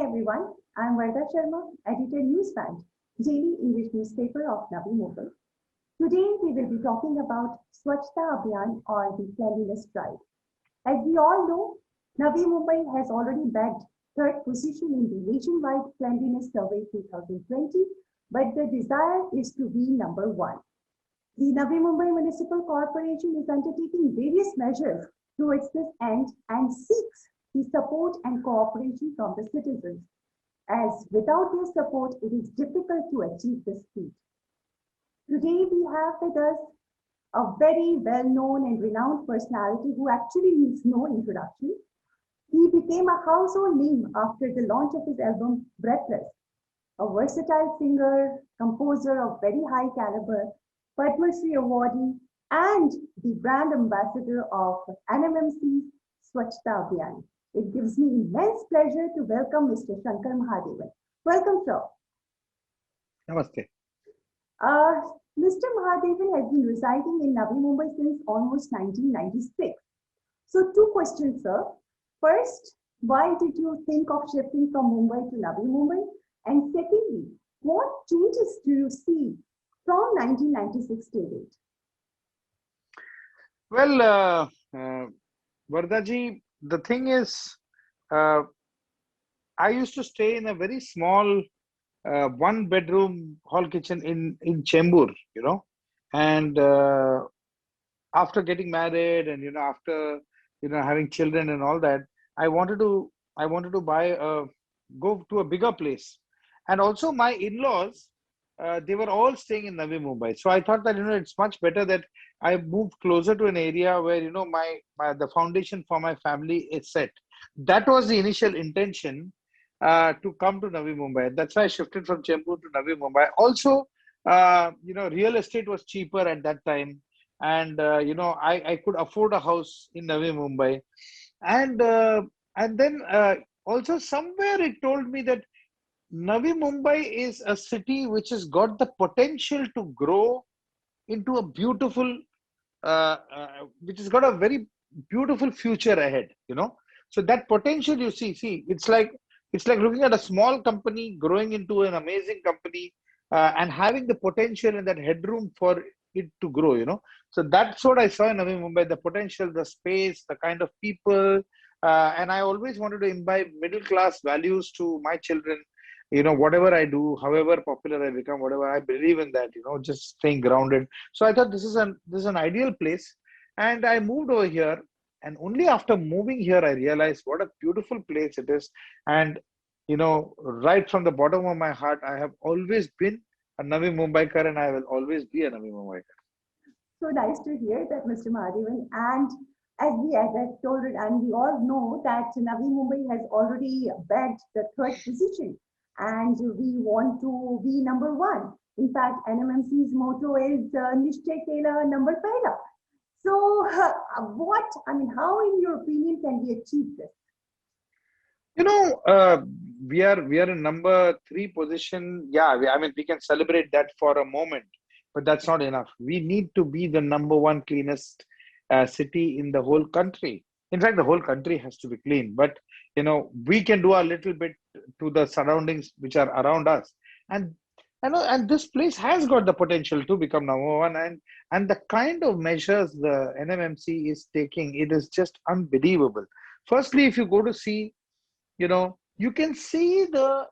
everyone, I'm Varda Sharma, editor Newsband, daily English newspaper of Navi Mumbai. Today we will be talking about Swachhta Abhiyan or the cleanliness drive. As we all know, Navi Mumbai has already bagged third position in the nationwide cleanliness survey 2020, but the desire is to be number one. The Navi Mumbai Municipal Corporation is undertaking various measures towards this end and seeks the support and cooperation from the citizens, as without their support, it is difficult to achieve this feat. Today, we have with us a very well-known and renowned personality who actually needs no introduction. He became a household name after the launch of his album Breathless, a versatile singer, composer of very high caliber, Padma Shri awardee, and the brand ambassador of NMMC Swachhta Abhiyan. It gives me immense pleasure to welcome Mr. Shankar Mahadevan. Welcome, sir. Namaste. Mr. Mahadevan has been residing in Navi Mumbai since almost 1996. So, two questions, sir. First, why did you think of shifting from Mumbai to Navi Mumbai? And secondly, what changes do you see from 1996 to date? Well, Vardaji, the thing is, I used to stay in a very small one-bedroom hall kitchen in Chembur, and after getting married and after having children and all that, I wanted to go to a bigger place, and also my in-laws. They were all staying in Navi Mumbai. So I thought that, it's much better that I moved closer to an area where, the foundation for my family is set. That was the initial intention to come to Navi Mumbai. That's why I shifted from Chembur to Navi Mumbai. Also, real estate was cheaper at that time. And, I could afford a house in Navi Mumbai. And then also somewhere it told me that Navi Mumbai is a city which has got the potential to grow into a beautiful, which has got a very beautiful future ahead. So that potential you see, it's like looking at a small company growing into an amazing company, and having the potential and that headroom for it to grow. So that's what I saw in Navi Mumbai: the potential, the space, the kind of people, and I always wanted to imbibe middle class values to my children. Whatever I do, however popular I become, whatever, I believe in that, just staying grounded. So I thought this is an ideal place. And I moved over here. And only after moving here, I realized what a beautiful place it is. And, right from the bottom of my heart, I have always been a Navi Mumbaikar, and I will always be a Navi Mumbaikar. So nice to hear that, Mr. Mahadevan. And as I told it, and we all know that Navi Mumbai has already bagged the third position. And we want to be number one. In fact, NMMC's motto is Nishtay Kela number Pehla. So, how, in your opinion, can we achieve this? We are in number 3 position. Yeah, we can celebrate that for a moment, but that's not enough. We need to be the number 1 cleanest city in the whole country. In fact, the whole country has to be clean, but we can do a little bit to the surroundings which are around us, and this place has got the potential to become number 1. And the kind of measures the NMMC is taking, it is just unbelievable. Firstly, if you go to see, you can see the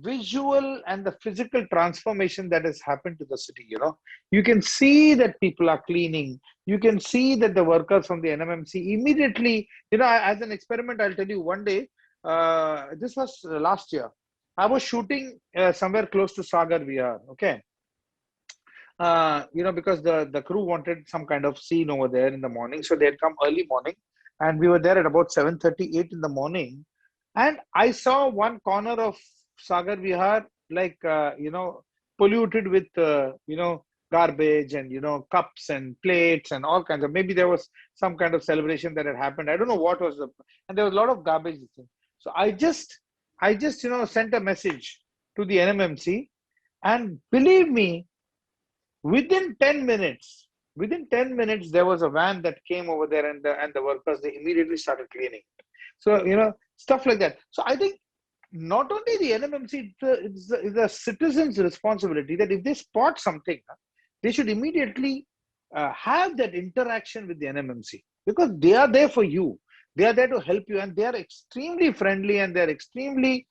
visual and the physical transformation that has happened to the city. You can see that people are cleaning. You can see that the workers from the NMMC immediately, as an experiment, I'll tell you, one day, this was last year, I was shooting somewhere close to Sagar Vihar. Okay. Because the crew wanted some kind of scene over there in the morning. So they had come early morning, and we were there at about 7:38 in the morning. And I saw one corner of Sagar Vihar, like, polluted with, garbage and, cups and plates and all kinds of, maybe there was some kind of celebration that had happened. I don't know what was and there was a lot of garbage. So I just, sent a message to the NMMC, and believe me, within 10 minutes, there was a van that came over there, and the workers, they immediately started cleaning. So, stuff like that. So I think not only the NMMC, it's the citizens' responsibility that if they spot something, they should immediately have that interaction with the NMMC, because they are there for you. They are there to help you, and they are extremely friendly, and they are extremely,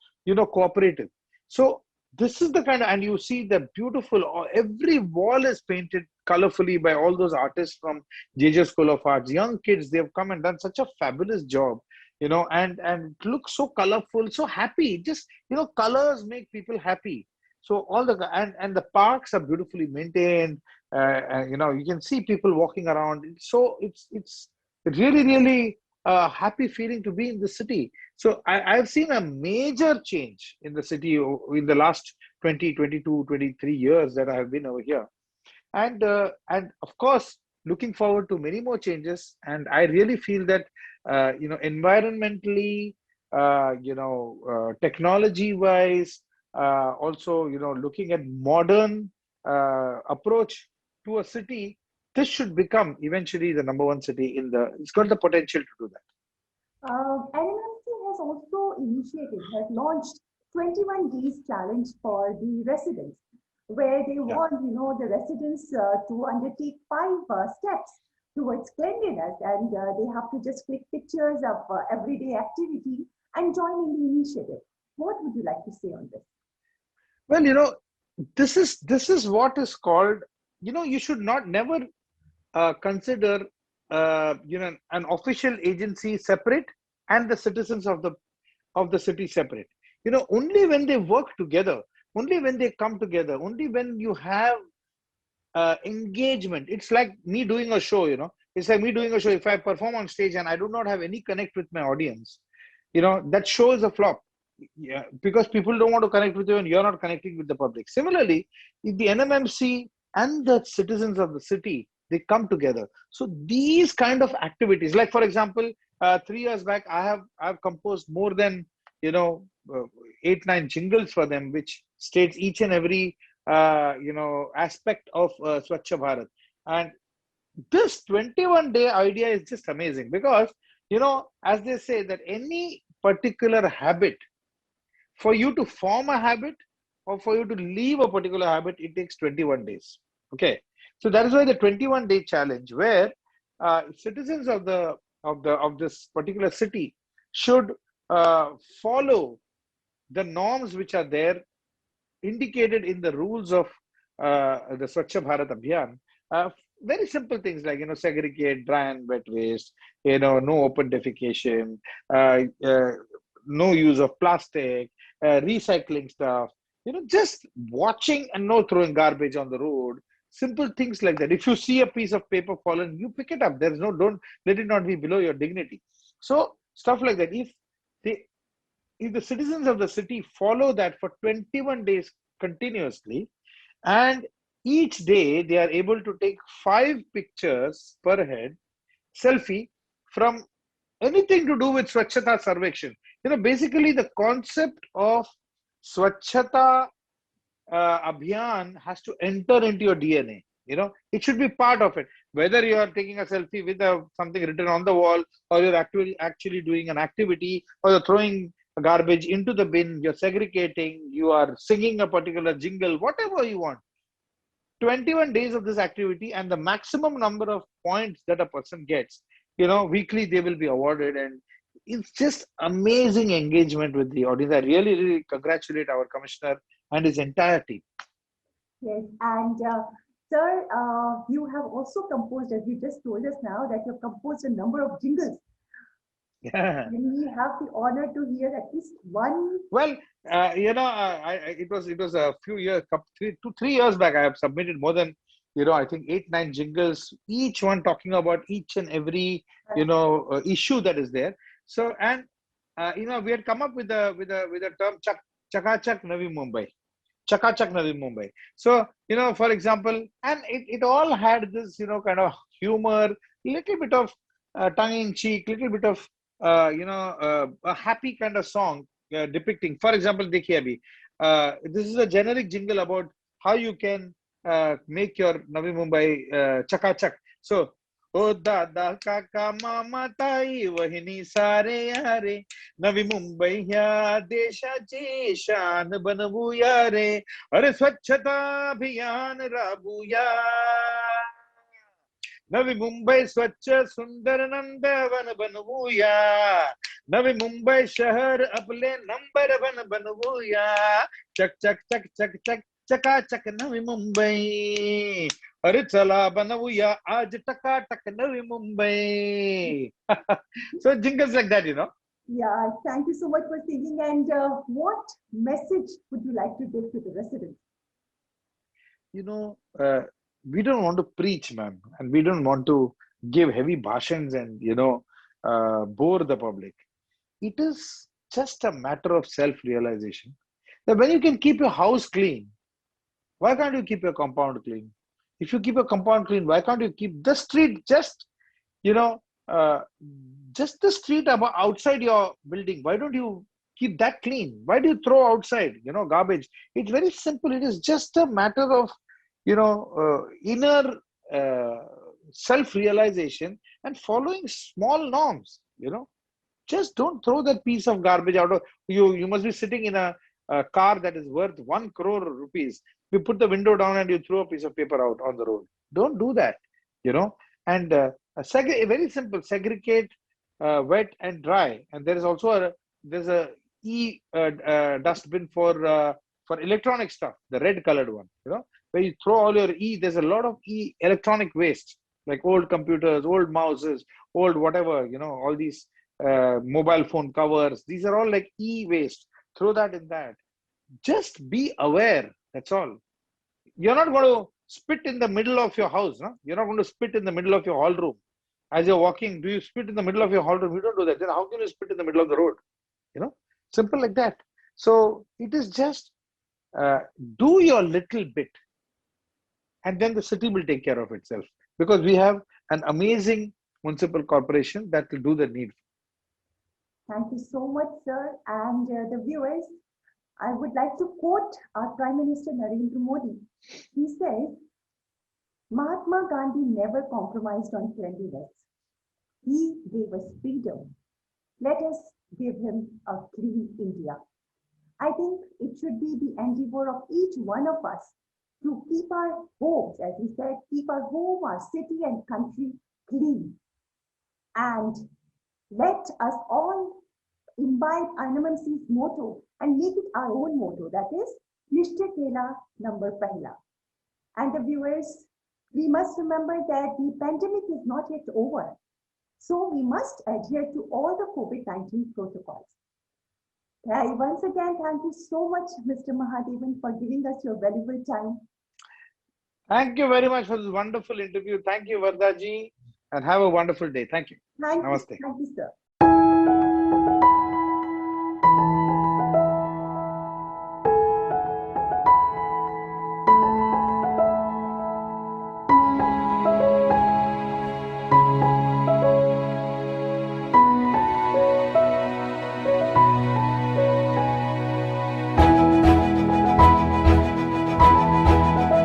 cooperative. So this is the kind of, and you see the beautiful, every wall is painted colorfully by all those artists from JJ School of Arts. Young kids, they've come and done such a fabulous job, and it looks so colorful, so happy. Just, colors make people happy. So all the, and the parks are beautifully maintained. You can see people walking around. It's really, really a happy feeling to be in the city. So I've seen a major change in the city in the last 20, 22, 23 years that I have been over here. And of course, looking forward to many more changes. And I really feel that, environmentally, technology wise, also, looking at modern approach to a city, this should become eventually the number one city in the, it's got the potential to do that. NMMC has also has launched 21 days challenge for the residents, where they want, the residents to undertake 5 steps towards cleanliness, and they have to just click pictures of everyday activity and join in the initiative. What would you like to say on this? Well, this is what is called, you should never consider an official agency separate and the citizens of the city separate. Only when they work together, only when they come together, only when you have engagement. It's like me doing a show. It's like me doing a show. If I perform on stage and I do not have any connect with my audience, that show is a flop. Yeah, because people don't want to connect with you and you're not connecting with the public. Similarly, if the NMMC and the citizens of the city, they come together. So these kind of activities, like for example, 3 years back, I've composed more than 8-9 jingles for them, which states each and every aspect of Swachh Bharat. And this 21-day idea is just amazing because as they say that any particular habit, for you to form a habit or for you to leave a particular habit, it takes 21 days. Okay, so that is why the 21-day challenge, where citizens of this particular city should follow the norms which are there indicated in the rules of the Swachh Bharat Abhiyan. Very simple things like segregate dry and wet waste, no open defecation, no use of plastic, recycling stuff, just watching and no throwing garbage on the road. Simple things like that. If you see a piece of paper fallen, you pick it up. Don't let it not be below your dignity. So stuff like that. If the citizens of the city follow that for 21 days continuously, and each day they are able to take 5 pictures per head, selfie, from anything to do with Swachhata Sarvekshan. Basically the concept of Swachhata Abhiyan has to enter into your DNA. It should be part of it. Whether you are taking a selfie with something written on the wall, or you're actually doing an activity, or you're throwing garbage into the bin, you're segregating, you are singing a particular jingle, whatever you want. 21 days of this activity, and the maximum number of points that a person gets, weekly they will be awarded. And it's just amazing engagement with the audience. I really, really congratulate our commissioner and his entire team. Yes, and sir, you have also composed, as you just told us now, that you've composed a number of jingles. Yeah. And we have the honor to hear at least one. Well, it was a few years, 3 years back. I have submitted more than I think 8-9 jingles, each one talking about each and every issue that is there. So, and we had come up with a term, Chakachak Navi Mumbai. Chakachak Navi Mumbai. So, for example, and it all had this, kind of humor, little bit of tongue in cheek, little bit of, a happy kind of song depicting. For example, Dekhiye Abhi. This is a generic jingle about how you can make your Navi Mumbai chakachak. So, ओ दादा काका मामा ताई वहिनी सारे यारे, नवी मुंबई ह्या देशाची शान बनवूया रे. अरे स्वच्छता अभियान राबूया, नवी मुंबई स्वच्छ सुंदर नंदवन बनवूया, नवी मुंबई शहर आपले नंबर वन बनवूया. चक चक चक चक चक चकाचक नवी मुंबई. अरे चला बनवूया आज टकाटक Navi Mumbai. So jingles like that, you know. Yeah, thank you so much for singing. And what message would you like to give to the residents? You know, we don't want to preach, ma'am, and we don't want to give heavy bhashans and, bore the public. It is just a matter of self-realization that when you can keep your house clean, why can't you keep your compound clean? If you keep your compound clean, why can't you keep the street you know, uh, just the street outside your building? Why don't you keep that clean? Why do you throw outside, garbage? It's very simple. It is just a matter of, inner self-realization and following small norms. Just don't throw that piece of garbage out of you. You must be sitting in a car that is worth 1 crore rupees. You put the window down and you throw a piece of paper out on the road. Don't do that, you know. And very simple: segregate wet and dry. And there is also there's a dustbin for electronic stuff, the red colored one. Where you throw all your There's a lot of electronic waste like old computers, old mouses, old whatever. All these mobile phone covers. These are all like e-waste. Throw that in that. Just be aware. That's all. You're not going to spit in the middle of your house. No? You're not going to spit in the middle of your hall room. As you're walking, do you spit in the middle of your hall room? You don't do that. Then how can you spit in the middle of the road? Simple like that. So it is just do your little bit, and then the city will take care of itself, because we have an amazing municipal corporation that will do the need. Thank you so much, sir. And the viewers, I would like to quote our Prime Minister Narendra Modi. He says, Mahatma Gandhi never compromised on cleanliness. He gave us freedom. Let us give him a clean India. I think it should be the endeavor of each one of us to keep our homes, as he said, keep our home, our city and country clean. And let us all imbibe NMMC's motto and make it our own motto, that is, Nishte Kela Number Pehla. And the viewers, we must remember that the pandemic is not yet over. So we must adhere to all the COVID-19 protocols. Once again, thank you so much, Mr. Mahadevan, for giving us your valuable time. Thank you very much for this wonderful interview. Thank you, Varda ji, and have a wonderful day. Thank you. Thank Namaste. you, sir.